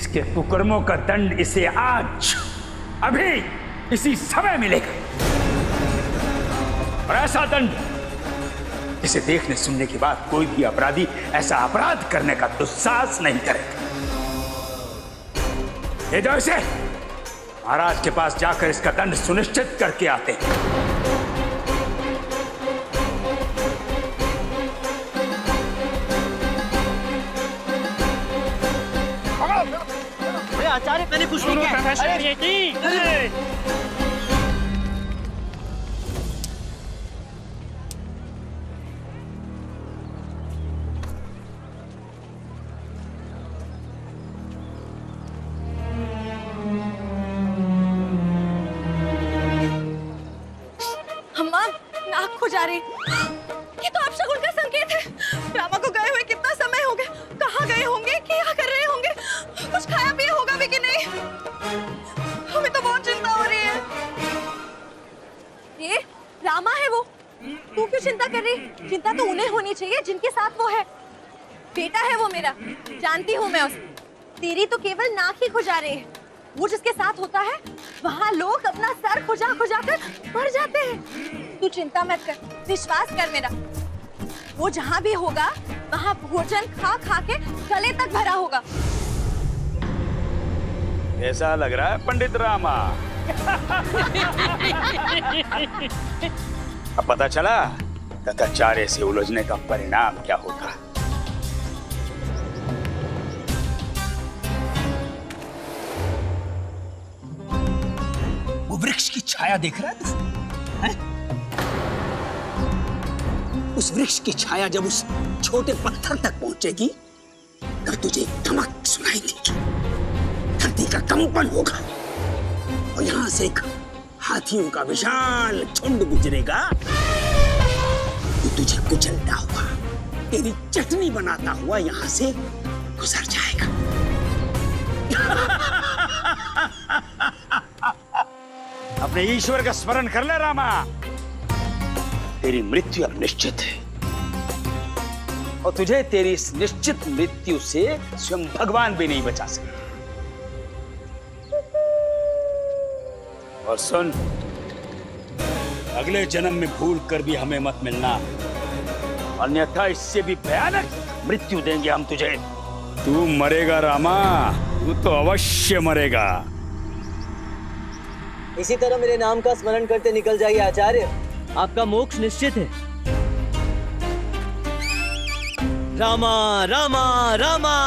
इसके कुकर्मों का दंड इसे आज अभी इसी समय मिलेगा, और ऐसा दंड जिसे देखने सुनने के बाद कोई भी अपराधी ऐसा अपराध करने का दुस्साहस नहीं करेगा। ये जो इसे महाराज के पास जाकर इसका दंड सुनिश्चित करके आते हैं। आचार्य मैंने कुछ नहीं किया। नाक खुजा रही। ये तो अपशकुन का संकेत है। रामा को गए हुए कितना समय हो गया, कहाँ गए होंगे, क्या कर रहे होंगे, कुछ खाया पिया होगा भी कि नहीं। हमें तो बहुत चिंता हो रही है। ये रामा है वो, तू क्यों चिंता कर रही? चिंता तो उन्हें होनी चाहिए जिनके साथ वो है। बेटा है वो मेरा, जानती हूँ मैं उसे। तेरी तो केवल नाक ही खुजा रही है। वो जिसके साथ होता है वहाँ लोग अपना सर खुजा खुजा कर मर जाते हैं। तू चिंता मत कर, विश्वास कर मेरा। वो जहाँ भी होगा वहाँ भोजन खा खा के गले तक भरा होगा। ऐसा लग रहा है पंडित रामा। अब पता चला तथाचार्य से उलझने का परिणाम क्या होगा। वो वृक्ष की छाया देख रहा है तू? उस वृक्ष की छाया जब उस छोटे पत्थर तक पहुंचेगी तब तुझे एक धमक सुनाई देगी, धरती का कंपन होगा और यहां से एक हाथियों का विशाल झुंड गुजरेगा तो तुझे कुचलता हुआ, तेरी चटनी बनाता हुआ यहां से गुजर जाएगा। अपने ईश्वर का स्मरण कर ले रामा, तेरी मृत्यु अब निश्चित है और तुझे तेरी इस निश्चित मृत्यु से स्वयं भगवान भी नहीं बचा सकते। और सुन, अगले जन्म में भूल कर भी हमें मत मिलना, अन्यथा इससे भी भयानक मृत्यु देंगे हम तुझे। तू मरेगा रामा, तू तो अवश्य मरेगा। इसी तरह मेरे नाम का स्मरण करते निकल जाइए आचार्य, आपका मोक्ष निश्चित है। रामा रामा रामा।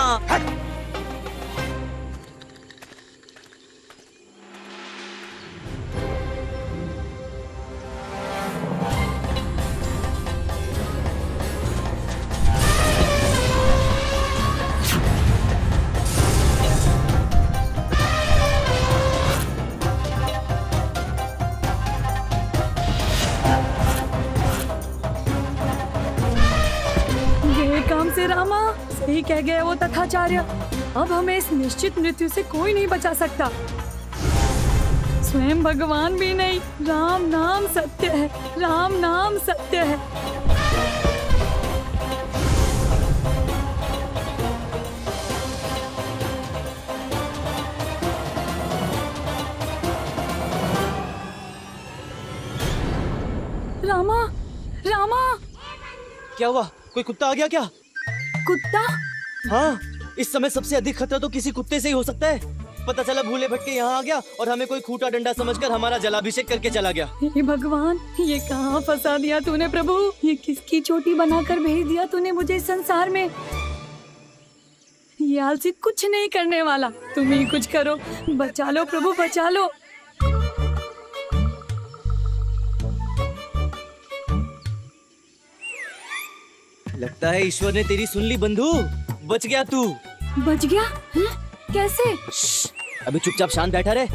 रामा सही कह गए वो तथाचार्य। अब हमें इस निश्चित मृत्यु से कोई नहीं बचा सकता, स्वयं भगवान भी नहीं। राम नाम सत्य है, राम नाम सत्य है। रामा रामा, क्या हुआ? कोई कुत्ता आ गया क्या? कुत्ता? हाँ, इस समय सबसे अधिक खतरा तो किसी कुत्ते से ही हो सकता है। पता चला भूले भटके यहाँ आ गया और हमें कोई खूंटा डंडा समझकर हमारा जलाभिषेक करके चला गया। हे भगवान, ये कहाँ फंसा दिया तूने प्रभु? ये किसकी चोटी बनाकर भेज दिया तूने मुझे इस संसार में? ये आलसी कुछ नहीं करने वाला, तुम ही कुछ करो। बचा लो प्रभु, बचा लो। लगता है ईश्वर ने तेरी सुन ली बंधु, बच गया तू। बच गया? है? कैसे? अभी चुपचाप शांत बैठा रहे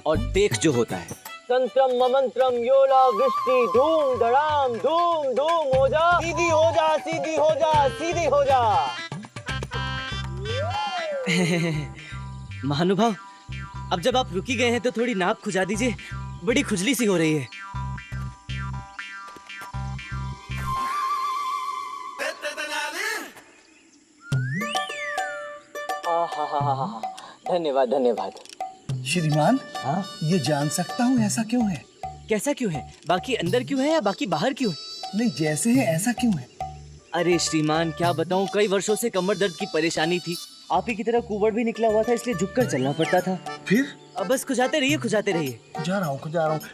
और देख जो होता है। तंत्रम ममंत्रम योला वृष्टि धूम धड़ाम धूम धूम हो जा, सीधी हो जा, सीधी हो जा, सीधी हो जा। महानुभाव, अब जब आप रुकी गए हैं तो थोड़ी नाक खुजा दीजिए, बड़ी खुजली सी हो रही है। धन्यवाद धन्यवाद। श्रीमान, हाँ ये जान सकता हूँ ऐसा क्यों है? कैसा क्यों है? बाकी अंदर क्यों है या बाकी बाहर क्यों है? नहीं, जैसे है ऐसा क्यों है? अरे श्रीमान क्या बताऊं, कई वर्षों से कमर दर्द की परेशानी थी। आप ही की तरह कुबड़ भी निकला हुआ था, इसलिए झुककर चलना पड़ता था। फिर? अब बस खुजाते रहिए खुजाते रहिए। जा रहा हूँ।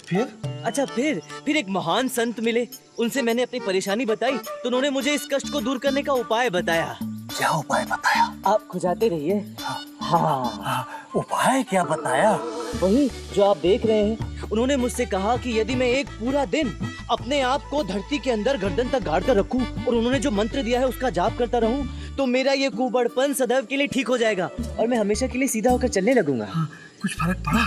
फिर? अच्छा फिर एक महान संत मिले, उनसे मैंने अपनी परेशानी बताई तो उन्होंने मुझे इस कष्ट को दूर करने का उपाय बताया। क्या उपाय बताया? आप खुजाते रहिए। हाँ उपाय क्या बताया? वही जो आप देख रहे हैं। उन्होंने मुझसे कहा कि यदि मैं एक पूरा दिन अपने आप को धरती के अंदर गर्दन तक गाड़ कर रखूं और उन्होंने जो मंत्र दिया है उसका जाप करता रहूं तो मेरा ये कुबड़पन सदैव के लिए ठीक हो जाएगा और मैं हमेशा के लिए सीधा होकर चलने लगूंगा। कुछ फर्क पड़ा?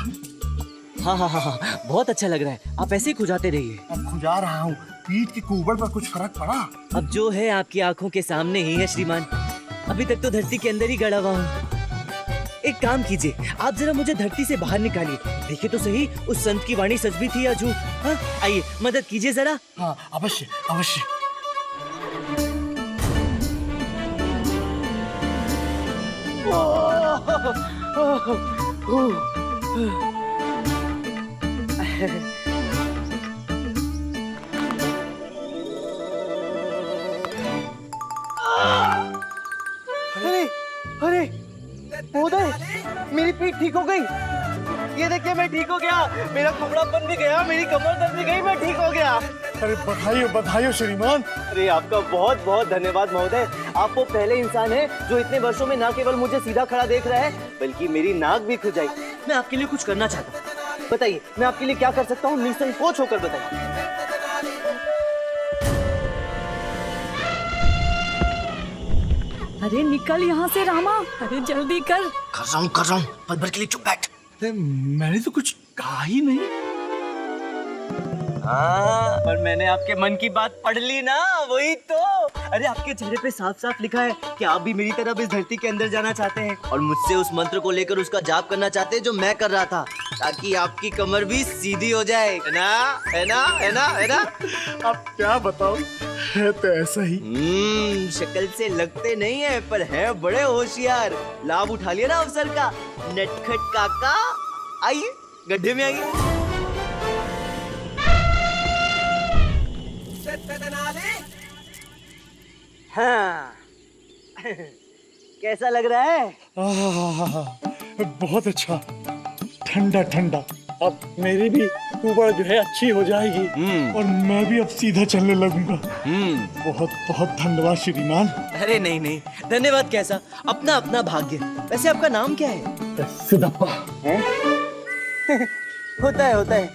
हाँ, बहुत अच्छा लग रहा है। आप ऐसे ही खुजाते रहिए। अब खुजा रहा हूँ। पीठ के कुबड़ पर कुछ फर्क पड़ा? अब जो है आपकी आंखों के सामने ही है श्रीमान। अभी तक तो धरती के अंदर ही गड़ा हुआ हूँ। एक काम कीजिए, आप जरा मुझे धरती से बाहर निकालिए। देखिए तो सही, उस संत की वाणी सच भी थी या झूठ? हाँ, आइए मदद कीजिए जरा। हाँ, अवश्य अवश्य। अरे उदय, मेरी पीठ ठीक हो गई। ये देखिए मैं ठीक हो गया, मेरा कुबड़ापन भी गया, मेरी कमर दर्द भी गई, मैं ठीक हो गया। अरे बधाई हो श्रीमान। अरे आपका बहुत बहुत धन्यवाद महोदय। आप वो पहले इंसान हैं जो इतने वर्षों में न केवल मुझे सीधा खड़ा देख रहा है बल्कि मेरी नाक भी खुजाई। मैं आपके लिए कुछ करना चाहता हूँ, बताइए मैं आपके लिए क्या कर सकता हूँ? निसंकोच होकर बताइए। अरे निकल यहाँ से रामा, अरे जल्दी कर रहा हूँ। पल भर के लिए चुप बैठ। मैंने तो कुछ कहा ही नहीं। हाँ, पर मैंने आपके मन की बात पढ़ ली ना, वही तो। अरे आपके चेहरे पे साफ साफ लिखा है कि आप भी मेरी तरह इस धरती के अंदर जाना चाहते हैं और मुझसे उस मंत्र को लेकर उसका जाप करना चाहते हैं जो मैं कर रहा था, ताकि आपकी कमर भी सीधी हो जाए। है ना? है ना? है ना? है ना? अब क्या बताओ, है तो ऐसा ही। शक्ल से लगते नहीं है पर है बड़े होशियार। लाभ उठा लिया ना अवसर का। नटखट काका, आइए गड्ढे में आइए। हाँ कैसा लग रहा है? बहुत अच्छा, ठंडा ठंडा। अब मेरी भी कुबड़ जो है अच्छी हो जाएगी और मैं भी अब सीधा चलने लगूंगा। बहुत बहुत धन्यवाद श्रीमान। अरे नहीं, धन्यवाद कैसा, अपना अपना भाग्य। वैसे आपका नाम क्या है? सिद्धप्पा। होता है।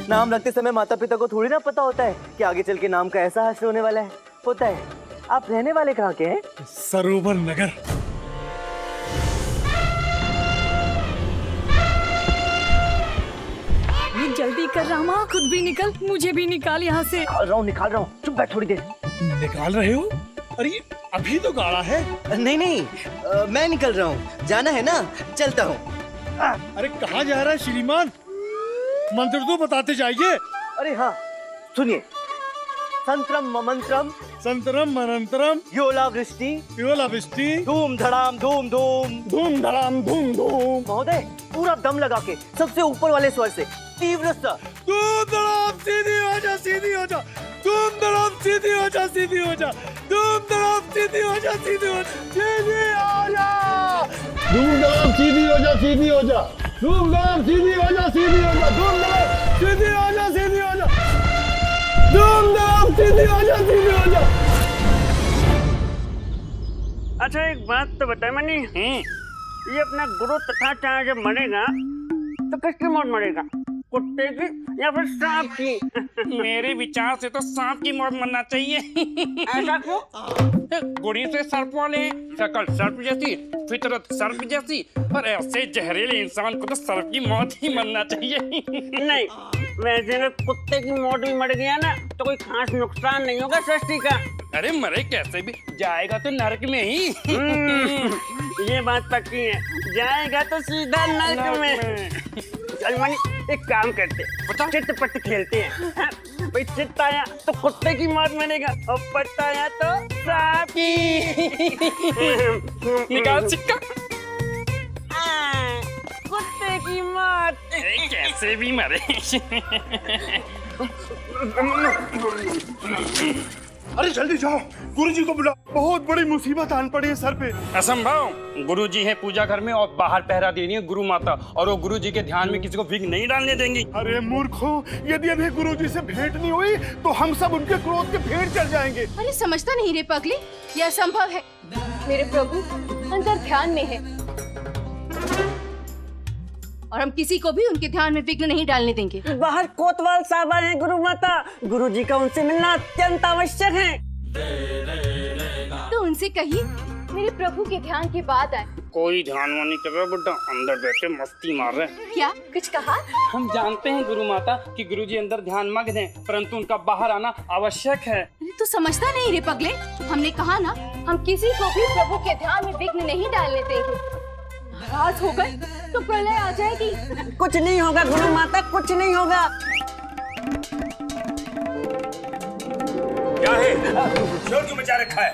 नाम रखते समय माता पिता को थोड़ी ना पता होता है कि आगे चल के नाम का ऐसा हासिल होने वाला है। होता है। आप रहने वाले कहाँ के हैं? सरोवर नगर। जल्दी कर रामा, खुद भी निकल, मुझे भी निकाल यहाँ से। निकाल रहा हूँ, चुप बैठ थोड़ी देर। निकाल रहे हो? अरे अभी तो गाड़ा है। नहीं, मैं निकल रहा हूँ। जाना है ना, चलता हूँ। अरे कहाँ जा रहा है श्रीमान? मंत्र तो बताते जाइए। अरे हाँ सुनिए, संतरम ममंत्रम संतरम मनंतरम योला वृष्टि धूम धड़ाम धूम धूम। महोदय पूरा दम लगा के सबसे ऊपर वाले स्वर से तीव्र सा। धूम धड़ाम सीधी हो जा धूम धड़ाम सीधी हो जा धूम धड़ाम सीधी हो जा धूम धड़ाम सीधी हो जा धूम धड़ाम सीधी हो जा धूम धड़ाम सीधी हो जा। अच्छा एक बात तो बताए मनी, ये अपना गुरु तथाचार्य जब मरेगा तो किसकी मौत मरेगा, कुत्ते की या फिर सांप की? मेरे विचार से तो सांप की मौत मरना चाहिए। ऐसा क्यों? गुड़ी से सर्प वाले, शकल सर्प जैसी, फितरत सर्प जैसी, और ऐसे जहरीले इंसान को तो सर्प की मौत ही मरना चाहिए। नहीं, वैसे अगर कुत्ते की मौत भी मर गया ना तो कोई खास नुकसान नहीं होगा सृष्टि का। अरे मरे कैसे भी, जाएगा तो नरक में ही। ये बात पक्की है, जाएगा तो सीधा नरक में। चल मनी एक काम करते, चिट्ट-पट्ट खेलते हैं। भाई चिट्ट आया तो कुत्ते की मौत मरेगा और पट्ट आया तो सांप की। निकाल सिक्का। मत। कैसे भी मरे। अरे जल्दी जाओ, गुरुजी को बुलाओ, बहुत बड़ी मुसीबत आन पड़ी है सर पे। असंभव, गुरुजी है पूजा घर में और बाहर पहरा दे रही है गुरु माता, और वो गुरुजी के ध्यान में किसी को विघ्न नहीं डालने देंगी। अरे मूर्खों, यदि अभी गुरुजी से भेंट नहीं हुई तो हम सब उनके क्रोध के भेंट चल जाएंगे। अरे समझता नहीं रे पगली, यह असंभव है। मेरे प्रभु अंदर ध्यान में है और हम किसी को भी उनके ध्यान में विघ्न नहीं डालने देंगे। बाहर कोतवाल साहब आए हैं गुरु माता, गुरुजी का उनसे मिलना अत्यंत आवश्यक है। तो उनसे कहिए मेरे प्रभु के ध्यान के बाद आए। कोई ध्यान नहीं कर रहा बुड्ढा, अंदर बैठे मस्ती मार रहे। क्या कुछ कहा? हम जानते हैं गुरु माता कि गुरुजी अंदर ध्यान मग्न हैं, परंतु उनका बाहर आना आवश्यक है। अरे तू समझता नहीं रे पगले, हमने कहा ना हम किसी को भी प्रभु के ध्यान में विघ्न नहीं डालने देंगे। नाराज हो गए तो प्रलय आ जाएगी। कुछ नहीं होगा गुरु माता, कुछ नहीं होगा। क्या है? शोर क्यों मचा रखा है?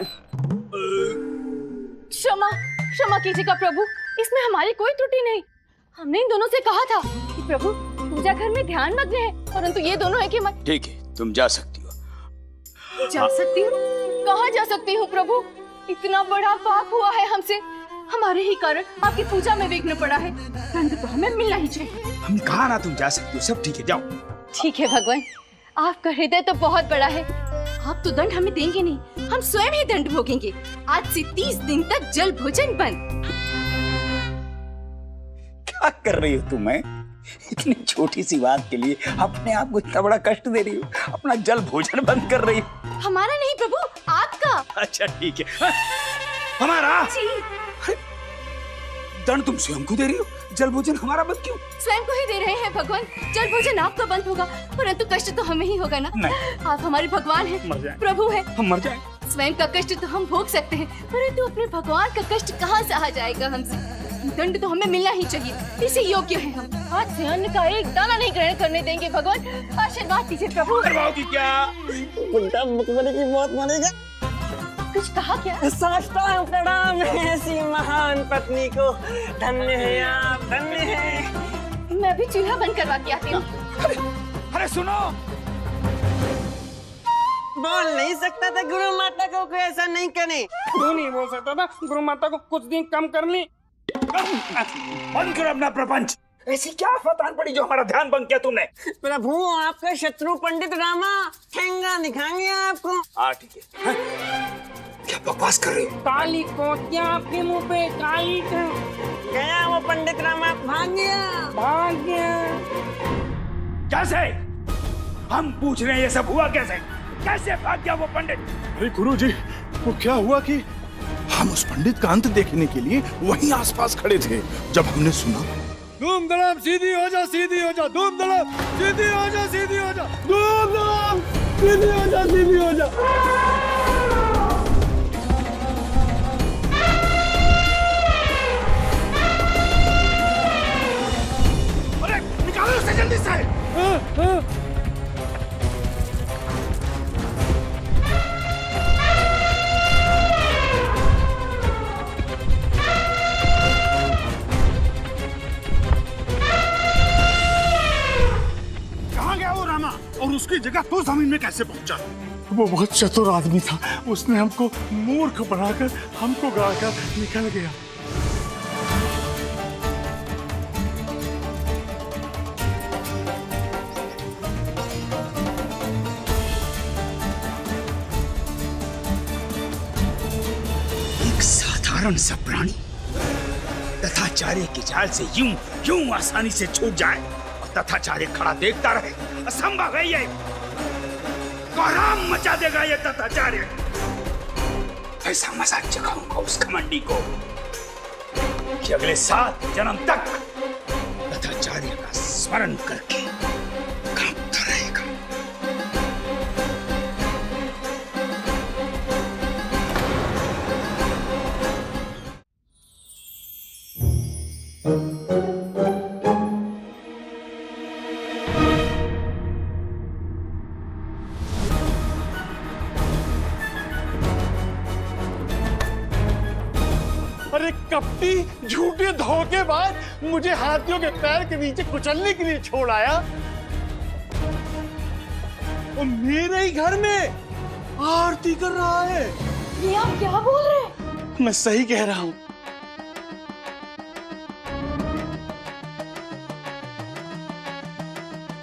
क्षमा क्षमा कीजिएगा प्रभु, इसमें हमारी कोई त्रुटि नहीं। हमने इन दोनों से कहा था कि प्रभु पूजा घर में ध्यान मग्न है, परंतु ये दोनों है कि मत। ठीक है, तुम जा सकती हो। जा सकती हूँ? कहाँ जा सकती हूँ प्रभु? इतना बड़ा पाप हुआ है हमसे, हमारे ही कारण आपकी पूजा में विघ्न पड़ा है। दंड तो हमें मिलना ही चाहिए। हमने कहा ना तुम जा सकती हो, सब ठीक है, जाओ। ठीक है भगवान, आपका हृदय तो बहुत बड़ा है। आप तो दंड हमें देंगे नहीं, हम स्वयं ही दंड भोगेंगे। आज से 30 दिन तक जल भोजन बंद। क्या कर रही हो तुम? इतनी छोटी सी बात के लिए अपने आप को इतना बड़ा कष्ट दे रही हो, अपना जल भोजन बंद कर रही हो। हमारा नहीं प्रभु, आपका। अच्छा ठीक है, हमारा जी। दंड तुम स्वयं को दे रही हो, जल भोजन हमारा बंद क्यों? स्वयं को ही दे रहे हैं भगवान, जल भोजन आपका बंद होगा, परंतु कष्ट तो हमें ही होगा ना। नहीं। आप हमारे भगवान हैं, प्रभु हैं। हम मर जाएं। स्वयं का कष्ट तो हम भोग सकते हैं, परंतु अपने भगवान का कष्ट कहाँ सहा जाएगा हमसे? दंड तो हमें मिलना ही चाहिए, इसी योग्य है हम। आज से अन्न का एक दाना नहीं ग्रहण करने देंगे भगवान, आशीर्वाद दीजिए प्रभु। करवाओगी क्या? बुड्ढा मुखबरी की मौत मरेगा। कुछ कहा क्या? साष्टांग प्रणाम है ऐसी महान पत्नी को, धन्य है आप, धन्य है। मैं भी चूल्हा बंद करवा के आती हूँ। अरे सुनो, बोल नहीं सकता था गुरु माता को कोई ऐसा नहीं करे। क्यों नहीं बोल सकता था? गुरु माता को कुछ दिन कम कर ली। बंद करो अपना प्रपंच। ऐसी क्या आफत आन पड़ी जो हमारा ध्यान भंग किया तुमने? प्रभु आपका शत्रु पंडित रामा ठेंगा दिखाएंगे आपको। हाँ ठीक है। क्या बकवास कर रहे हो? काली पोतियां आपके मुंह पे, काली का। गया वो पंडित रामा, भाग गया, भाग गया। कैसे? हम पूछ रहे हैं ये सब हुआ कैसे? कैसे भाग गया वो पंडित? अरे गुरुजी, वो क्या हुआ कि हम उस पंडित का अंत देखने के लिए वहीं आसपास खड़े थे। जब हमने सुना धूम धड़ाम सीधी हो जा, सीधी हो जा, धूम धड़ाम सीधी हो जा, सीधी हो जा, धूम धड़ाम सीधी हो जा, सीधी हो जा। अरे निकालो उसे जल्दी से। और उसकी जगह तो जमीन में कैसे पहुंचा? वो बहुत चतुर आदमी था, उसने हमको मूर्ख बनाकर हमको गाकर निकल गया। एक साधारण सा प्राणी तथाचार्य की जाल से यूं आसानी से छूट जाए और तथाचार्य खड़ा देखता रहे, असंभव है ये। कोहराम मचा देगा ये तथाचार्य। ऐसा मजाक चखाऊंगा उस घमंडी को कि अगले 7 जन्म तक तथाचार्य का स्मरण करके कांपता रहेगा। अरे एक कपटी झूठे धोखेबाज मुझे हाथियों के पैर के नीचे कुचलने के लिए छोड़ आया और मेरे ही घर में आरती कर रहा है। ये आप क्या बोल रहे हैं? मैं सही कह रहा हूं।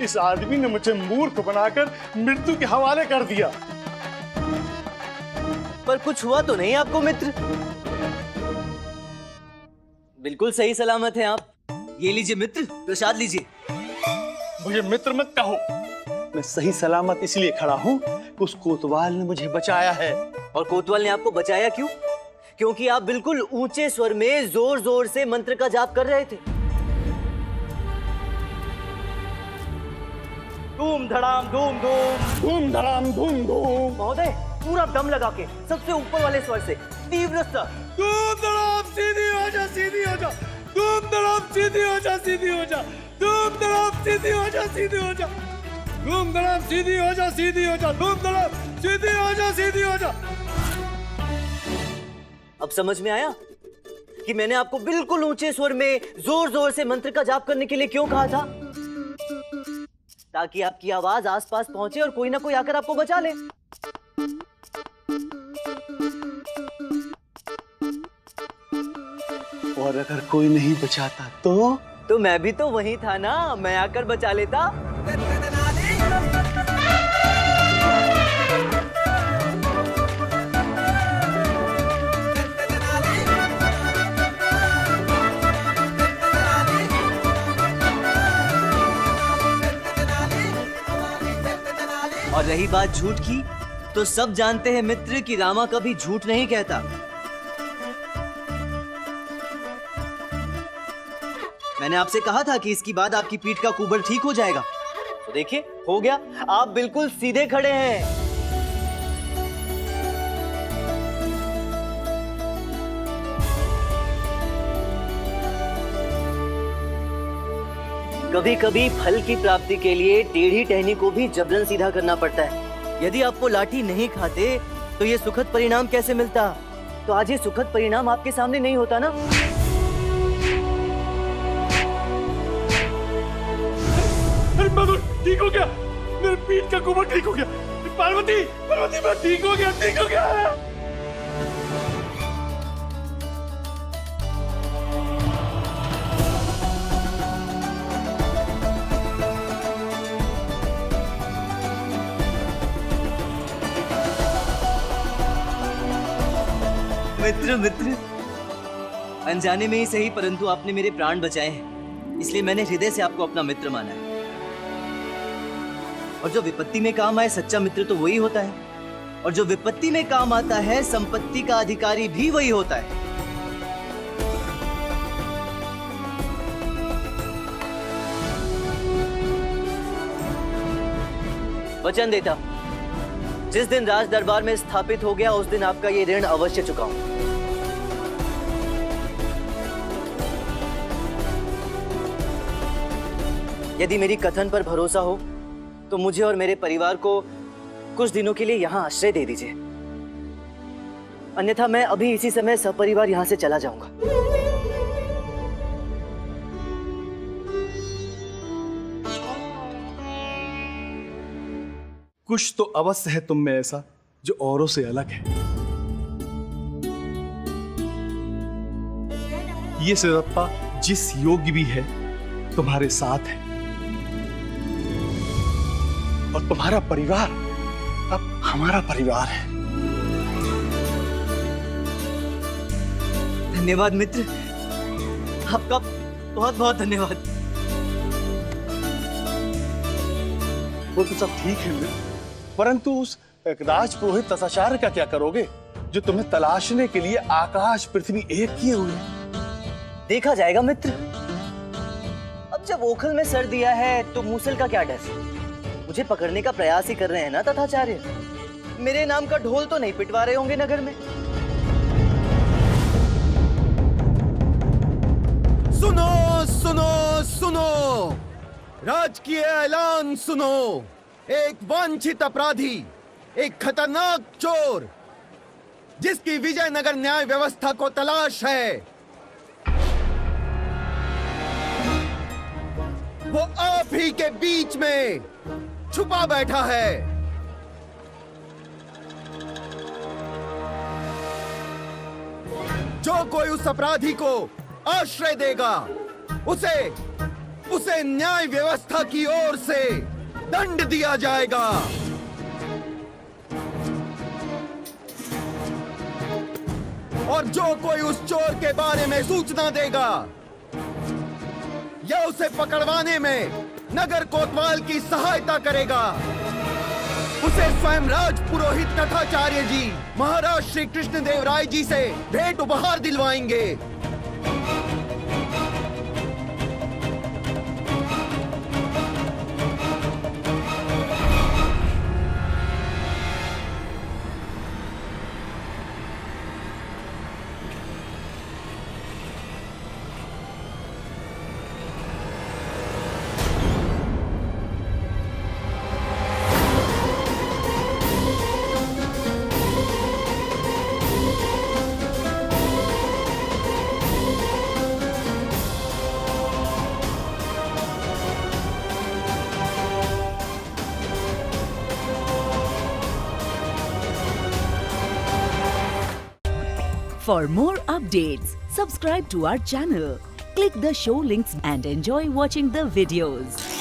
इस आदमी ने मुझे मूर्ख बनाकर मृत्यु के हवाले कर दिया। पर कुछ हुआ तो नहीं आपको मित्र? बिल्कुल सही सलामत हैं आप। ये लीजिए मित्र, प्रसाद लीजिए। मुझे मित्र मत कहो, मैं सही सलामत इसलिए खड़ा हूं कि उस कोतवाल ने मुझे बचाया है। और कोतवाल ने आपको बचाया क्यों? क्योंकि आप बिल्कुल ऊंचे स्वर में जोर जोर से मंत्र का जाप कर रहे थे। धूम धड़ाम धूम धूम, धूम धड़ाम धूम धूम। महोदय पूरा दम लगा के सबसे ऊपर वाले स्वर से तीव्र स्तर। धूम धड़ाम सीधी हो जा, सीधी हो जा। धूम धड़ाम सीधी हो जा, सीधी हो जा। धूम धड़ाम सीधी हो जा, सीधी हो जा। धूम धड़ाम सीधी हो जा, सीधी हो जा। धूम धड़ाम सीधी हो जा, सीधी हो जा। अब समझ में आया कि मैंने आपको बिल्कुल ऊंचे स्वर में जोर जोर से मंत्र का जाप करने के लिए क्यों कहा था? ताकि आपकी आवाज आसपास पहुंचे और कोई ना कोई आकर आपको बचा ले। और अगर कोई नहीं बचाता तो मैं भी तो वही था ना, मैं आकर बचा लेता। और रही बात झूठ की, तो सब जानते हैं मित्र कि रामा कभी झूठ नहीं कहता। मैंने आपसे कहा था कि इसके बाद आपकी पीठ का कुबड़ ठीक हो जाएगा, तो देखिए हो गया। आप बिल्कुल सीधे खड़े हैं। कभी कभी फल की प्राप्ति के लिए टेढ़ी टहनी को भी जबरन सीधा करना पड़ता है। यदि आप वो लाठी नहीं खाते तो ये सुखद परिणाम कैसे मिलता? तो आज ये सुखद परिणाम आपके सामने नहीं होता ना। अरे मधुर, ठीक हो गया, मेरे पीठ का कुबड़ ठीक हो गया। पार्वती, पार्वती, मैं ठीक हो गया, ठीक हो गया। मित्र मित्र, अनजाने में ही सही परंतु आपने मेरे प्राण बचाए हैं, इसलिए मैंने हृदय से आपको अपना मित्र माना है। और जो विपत्ति में काम आए सच्चा मित्र तो वही होता है, और जो विपत्ति में काम आता है संपत्ति का अधिकारी भी वही होता है। वचन देता हूं, जिस दिन राज दरबार में स्थापित हो गया उस दिन आपका ये ऋण अवश्य चुकाऊं। यदि मेरी कथन पर भरोसा हो तो मुझे और मेरे परिवार को कुछ दिनों के लिए यहाँ आश्रय दे दीजिए, अन्यथा मैं अभी इसी समय सपरिवार यहाँ से चला जाऊंगा। कुछ तो अवश्य है तुम में ऐसा जो औरों से अलग है। ये सिरप्पा जिस योग्य भी है तुम्हारे साथ है, और तुम्हारा परिवार अब हमारा परिवार है। धन्यवाद मित्र, आपका बहुत बहुत धन्यवाद। वो तो सब ठीक है मित्र, परंतु उस राजपुरोहित तथाचार्य का क्या करोगे जो तुम्हें तलाशने के लिए आकाश पृथ्वी एक किए हुए? देखा जाएगा मित्र। अब जब ओखल में सर दिया है तो मूसल का क्या डर? मुझे पकड़ने का प्रयास ही कर रहे हैं ना तथाचार्य। मेरे नाम का ढोल तो नहीं पिटवा रहे होंगे नगर में। सुनो सुनो सुनो, राजकीय ऐलान सुनो। एक वांछित अपराधी, एक खतरनाक चोर जिसकी विजयनगर न्याय व्यवस्था को तलाश है, वो आप ही के बीच में छुपा बैठा है। जो कोई उस अपराधी को आश्रय देगा, उसे न्याय व्यवस्था की ओर से दंड दिया जाएगा। और जो कोई उस चोर के बारे में सूचना देगा या उसे पकड़वाने में नगर कोतवाल की सहायता करेगा, उसे स्वयं राज पुरोहित तथाचार्य जी महाराज श्री कृष्ण देव राय जी से भेंट उपहार दिलवाएंगे। For more updates, subscribe to our channel, click the show links and enjoy watching the videos.